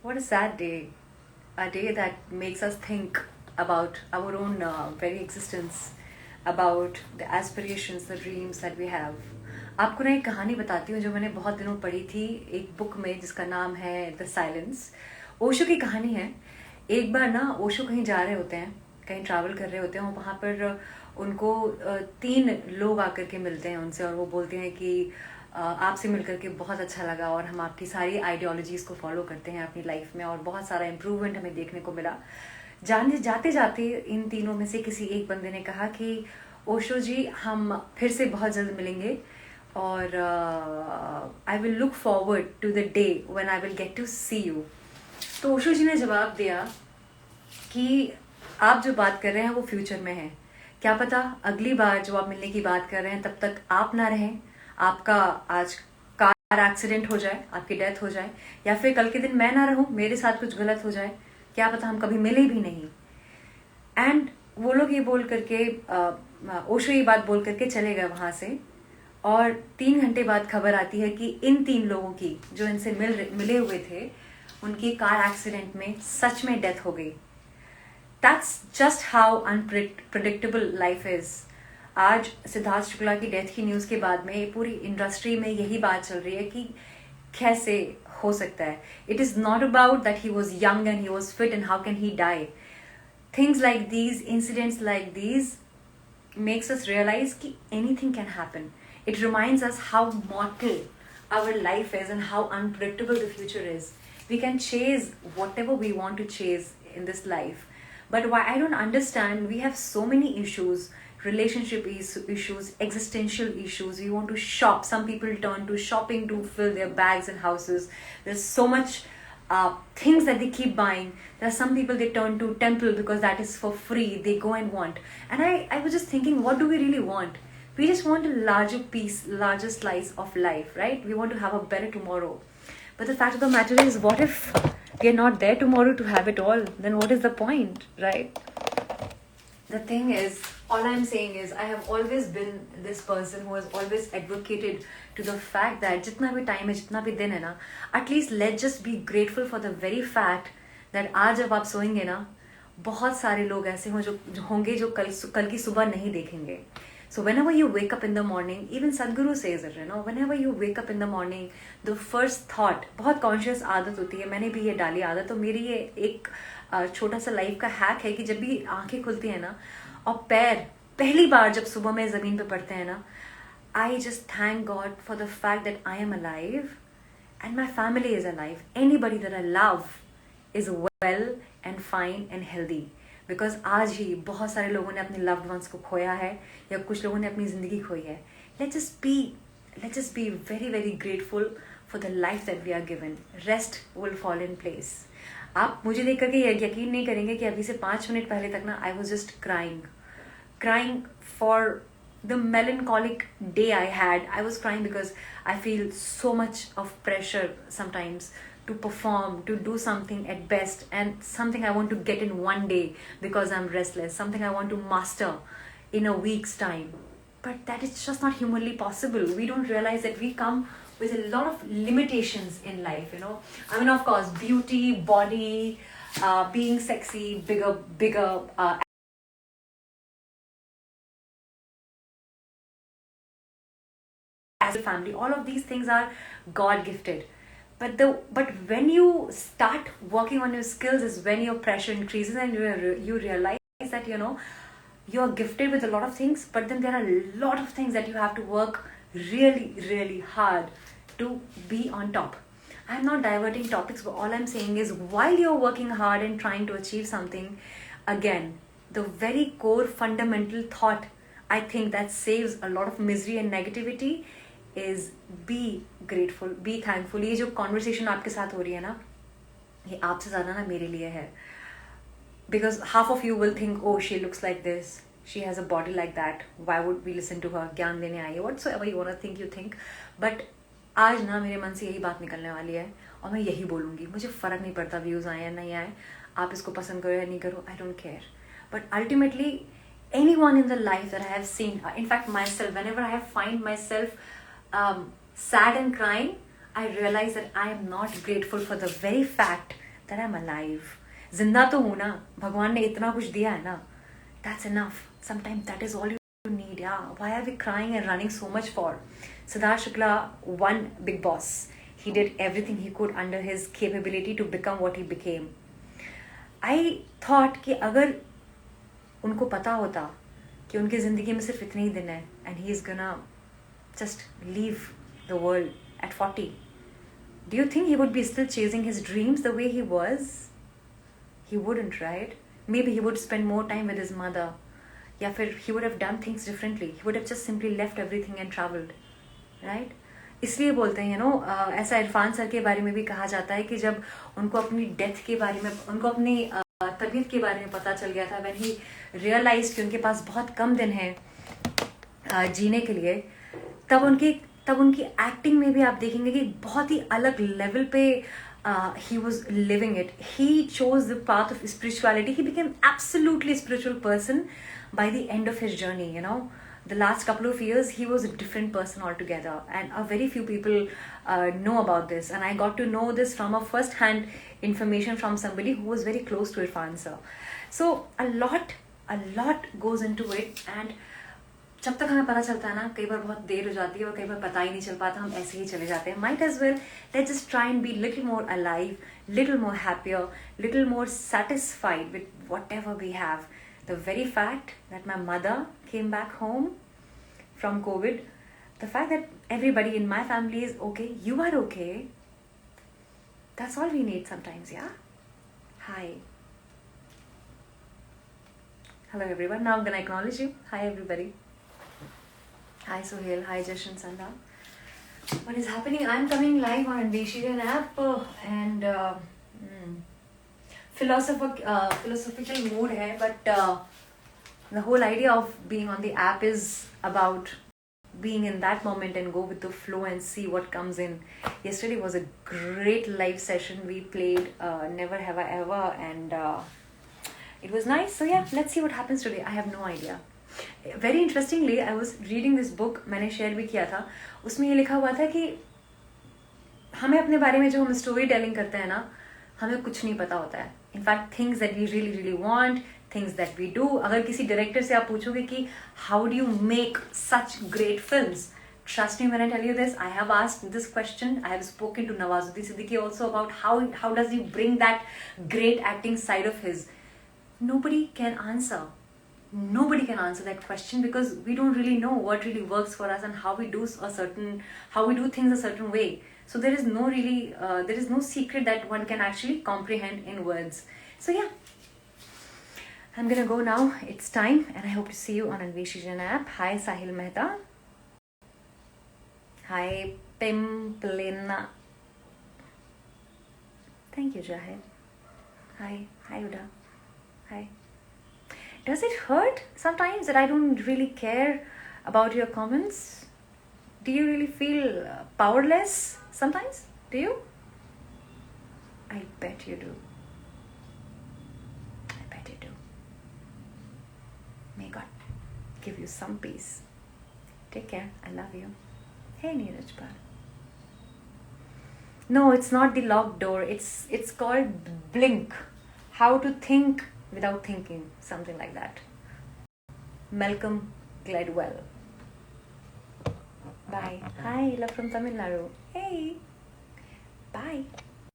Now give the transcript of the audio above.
What a sad day. A day that makes us think about our own very existence, about the aspirations, the dreams that we have. आपको ना एक कहानी बताती हूँ जो मैंने बहुत दिनों पढ़ी थी एक बुक में जिसका नाम है द साइलेंस. ओशो की कहानी है. एक बार ना ओशो कहीं जा रहे होते हैं, कहीं ट्रैवल कर रहे होते हैं, वहाँ पर उनको तीन लोग आकर के मिलते हैं उनसे और वो बोलते हैं कि आपसे मिलकर के बहुत अच्छा लगा और हम आपकी सारी आइडियोलॉजीज़ को फॉलो करते हैं अपनी लाइफ में और बहुत सारा इम्प्रूवमेंट हमें देखने को मिला. जाते जाते इन तीनों में से किसी एक बंदे ने कहा कि ओशो जी हम फिर से बहुत जल्द मिलेंगे और I will look forward to the day when I will get to see you. तो ओशो जी ने जवाब दिया कि आप जो बात कर रहे हैं वो फ्यूचर में है. क्या पता अगली बार जो आप मिलने की बात कर रहे हैं तब तक आप ना रहें, आपका आज कार एक्सीडेंट हो जाए, आपकी डेथ हो जाए, या फिर कल के दिन मैं ना रहूं, मेरे साथ कुछ गलत हो जाए. क्या पता हम कभी मिले भी नहीं. एंड वो लोग ये बोल करके ओशो ये बात बोल करके चले गए वहां से. और 3 घंटे बाद खबर आती है कि इन 3 लोगों की जो इनसे मिले हुए थे उनकी कार एक्सीडेंट में सच में डेथ हो गई. That's just how unpredictable life is. आज सिद्धार्थ शुक्ला की डेथ की न्यूज़ के बाद में पूरी इंडस्ट्री में यही बात चल रही है कि कैसे हो सकता है. It is not about that he was young and he was fit and how can he die. Things like these, incidents like these makes us realize कि anything can happen. It reminds us how mortal our life is and how unpredictable the future is. We can chase whatever we want to chase in this life. But why I don't understand, we have so many issues, relationship issues, existential issues. We want to shop. Some people turn to shopping to fill their bags and houses. There's so much things that they keep buying. There are some people they turn to temple because that is for free. They go and want. And I was just thinking, what do we really want? We just want a larger piece, larger slice of life, right? We want to have a better tomorrow. But the fact of the matter is, what if we are not there tomorrow to have it all? Then what is the point, right? The thing is, all I'm saying is, I have always been this person who has always advocated to the fact that जितना भी time है, जितना भी दिन है ना, at least let's just be grateful for the very fact that आज जब आप सोएंगे ना, बहुत सारे लोग ऐसे होंगे जो कल की सुबह नहीं देखेंगे. So whenever you wake up in the morning, even Sadhguru says it, whenever you wake up in the morning, the first thought, बहुत conscious आदत होती है, मैंने भी ये डाली आदत. तो मेरी ये एक छोटा सा लाइफ का हैक है कि जब भी आंखें खुलती है ना और पैर पहली बार जब सुबह में ज़मीन पे पड़ते हैं ना, I just thank God for the fact that I am alive and my family is alive. Anybody that I love is well and fine and healthy. Because आज ही बहुत सारे लोगों ने अपने loved ones को खोया है या कुछ लोगों ने अपनी ज़िंदगी खोई है. Let's just be very very grateful for the life that we are given. Rest will fall in place. आप मुझे देख करके यकीन नहीं करेंगे कि अभी से 5 मिनट पहले तक ना I was just crying for the melancholic day I had. I was crying because I feel so much of pressure sometimes to perform, to do something at best, and something I want to get in one day because I'm restless, something I want to master in a week's time. But that is just not humanly possible. We don't realize that we come with a lot of limitations in life, I mean, of course, beauty, body, being sexy, bigger as a family. All of these things are God gifted. But when you start working on your skills is when your pressure increases and you realize that you're gifted with a lot of things, but then there are a lot of things that you have to work really really hard to be on top. I'm not diverting topics, but all I'm saying is while you're working hard and trying to achieve something, again, the very core fundamental thought I think that saves a lot of misery and negativity is be grateful, be thankful. ये जो conversation आपके साथ हो रही है ना, ये आपसे ज़्यादा ना मेरे लिए है. Because half of you will think, oh, she looks like this, she has a body like that, why would we listen to her, ज्ञान देने आई है, whatsoever you want to think, you think. But आज ना मेरे मन से यही बात निकलने वाली है और मैं यही बोलूँगी. मुझे फ़र्क नहीं पड़ता व्यूज़ आए या नहीं आए, आप इसको पसंद करो या नहीं करो, I don't care. But ultimately, anyone in the life that I have seen, in fact myself, whenever I find myself sad and crying, I realize that I am not grateful for the very fact that I'm alive. जिंदा तो हूँ ना, भगवान ने इतना कुछ दिया है ना. That's enough. Sometimes that is all you need. Yeah. Why are we crying and running so much for? Siddharth Shukla won Big Boss. He did everything he could under his capability to become what he became. I thought कि अगर उनको पता होता कि उनकी ज़िंदगी में सिर्फ इतने ही दिन है and he is gonna just leave the world at 40. Do you think he would be still chasing his dreams the way he was? He wouldn't, right? Maybe he would spend more time with his mother. या फिर he would have done things differently. He would have just simply left everything and traveled, right? इसलिए बोलते हैं ऐसा Irfan sir के बारे में भी कहा जाता है कि जब उनको अपनी डेथ के बारे में, उनको अपनी तबीयत के बारे में पता चल गया था, when he realized कि उनके पास बहुत कम दिन हैं जीने के लिए, तब उनकी एक्टिंग में भी आप देखेंगे कि बहुत ही अलग लेवल पे he was living it. He chose the path of spirituality. He became absolutely spiritual person by the end of his journey. The last couple of years he was a different person altogether, and a very few people know about this, and I got to know this from a first hand information from somebody who was very close to Irfan sir. So a lot goes into it, and जब तक हमें पता चलता है ना, कई बार बहुत देर हो जाती है और कई बार पता ही नहीं चल पाता, हम ऐसे ही चले जाते हैं. Might as well let's just try and be little more alive, little more happier, little more satisfied with whatever we have. The very fact that my mother came back home from COVID, the fact that everybody in my family is okay, you are okay, that's all we need sometimes, yeah? Hi. Hello everyone, now I'm gonna acknowledge you. Hi everybody. Hi Sohail, hi Jashan Sanda. What is happening? I'm coming live on Anveshijan app and philosophical mood hai, but the whole idea of being on the app is about being in that moment and go with the flow and see what comes in. Yesterday was a great live session. We played Never Have I Ever, and it was nice. So yeah, let's see what happens today. I have no idea. Very interestingly, I was reading this book, मैंने share भी किया था. उसमें ये लिखा हुआ था कि हमें अपने बारे में जो हम स्टोरी टेलिंग करते हैं ना, हमें कुछ नहीं पता होता है. In fact things that we really want, things that we do, अगर किसी डायरेक्टर से आप पूछोगे कि how do you make such great films, trust me when I tell you this, I have asked this question. I have spoken to Nawazuddin Siddiqui also about how does he bring that great acting side of his. Nobody can answer that question because we don't really know what really works for us and how we do things a certain way. So there is no secret that one can actually comprehend in words. So yeah, I'm gonna go now. It's time, and I hope to see you on Anveshijan app. Hi Sahil Mehta. Hi Pimplina. Thank you Jahid. Hi Uda. Hi. Does it hurt sometimes that I don't really care about your comments? Do you really feel powerless sometimes? Do you? I bet you do. I bet you do. May God give you some peace. Take care. I love you. Hey Neeraj Par. No, it's not the locked door. It's called Blink. How to think without thinking, something like that. Malcolm Gladwell. Bye. Hi, love from Tamil Nadu. Hey. Bye.